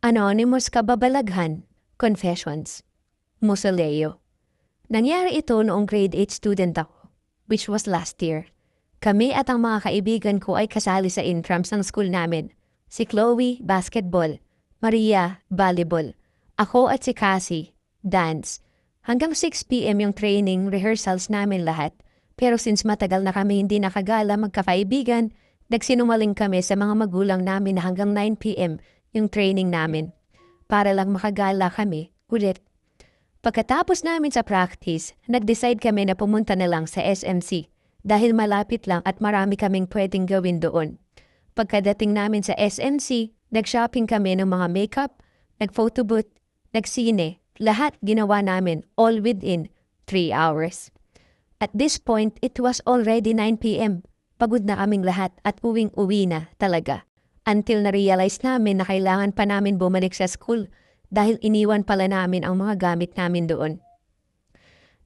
Anonymous kababalaghan, confessions, mausoleo. Nangyari ito noong grade 8 student ako, which was last year. Kami at ang mga kaibigan ko ay kasali sa intrams ng school namin. Si Chloe, basketball. Maria, volleyball. Ako at si Cassie, dance. Hanggang 6 p.m. yung training rehearsals namin lahat. Pero since matagal na kami hindi nakagala magkakaibigan, nagsinungaling kami sa mga magulang namin na hanggang 9 p.m. yung training namin. Para lang makagala kami ulit. Pagkatapos namin sa practice, nag-decide kami na pumunta na lang sa SMC dahil malapit lang at marami kaming pwedeng gawin doon. Pagkadating namin sa SMC, nag-shopping kami ng mga makeup, nag-photobooth, nag-sine, lahat ginawa namin all within 3 hours. At this point, it was already 9 p.m. Pagod na kaming lahat at uwing-uwi na talaga. Until na-realize namin na kailangan pa namin bumalik sa school dahil iniwan pala namin ang mga gamit namin doon.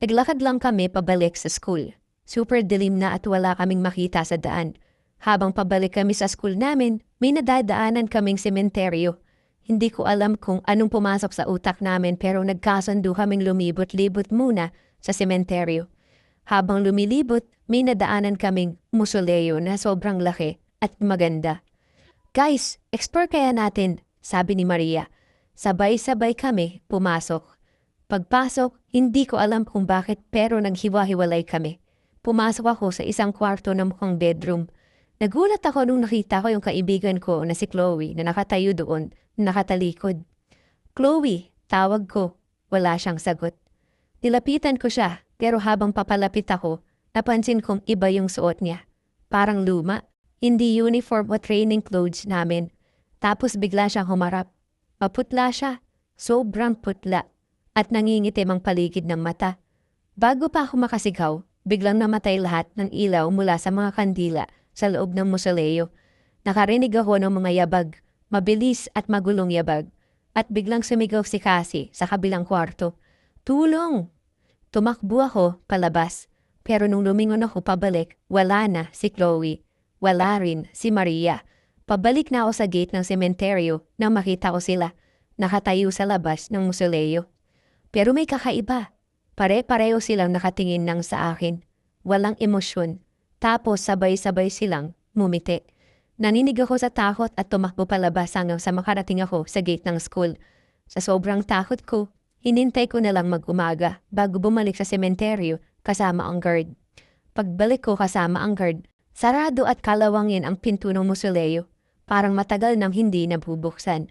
Naglakad lang kami pabalik sa school. Super dilim na at wala kaming makita sa daan. Habang pabalik kami sa school namin, may nadadaanan kaming sementeryo. Hindi ko alam kung anong pumasok sa utak namin pero nagkasundo kaming lumibot-libot muna sa sementeryo. Habang lumilibot, may nadaanan kaming mausoleo na sobrang laki at maganda. "Guys, explore kaya natin," sabi ni Maria. Sabay-sabay kami pumasok. Pagpasok, hindi ko alam kung bakit pero naghiwa-hiwalay kami. Pumasok ako sa isang kwarto na mukhang bedroom. Nagulat ako nung nakita ko yung kaibigan ko na si Chloe na nakatayo doon, nakatalikod. "Chloe," tawag ko. Wala siyang sagot. Nilapitan ko siya pero habang papalapit ako, napansin kong iba yung suot niya. Parang luma, hindi uniform o training clothes namin. Tapos bigla siyang humarap. Maputla siya, sobrang putla, at nangingitim ang paligid ng mata. Bago pa ako makasigaw, biglang namatay lahat ng ilaw mula sa mga kandila sa loob ng mausoleo. Nakarinig ako ng mga yabag, mabilis at magulong yabag, at biglang sumigaw si Cassie sa kabilang kwarto. "Tulong!" Tumakbo ako palabas, pero nung lumingon ako pabalik, wala na si Chloe, wala rin si Maria. Pabalik na ako sa gate ng sementeryo nang makita ko sila, nakatayo sa labas ng mausoleo. Pero may kakaiba. Pare-pareho silang nakatingin nang sa akin. Walang emosyon. Tapos sabay-sabay silang mumiti. Naninig ako sa takot at tumakbo palabas hanggang sa makarating ako sa gate ng school. Sa sobrang takot ko, hinintay ko na lang mag-umaga bago bumalik sa sementeryo kasama ang guard. Pagbalik ko kasama ang guard, sarado at kalawangin ang pinto ng mausoleo. Parang matagal nang hindi nabubuksan.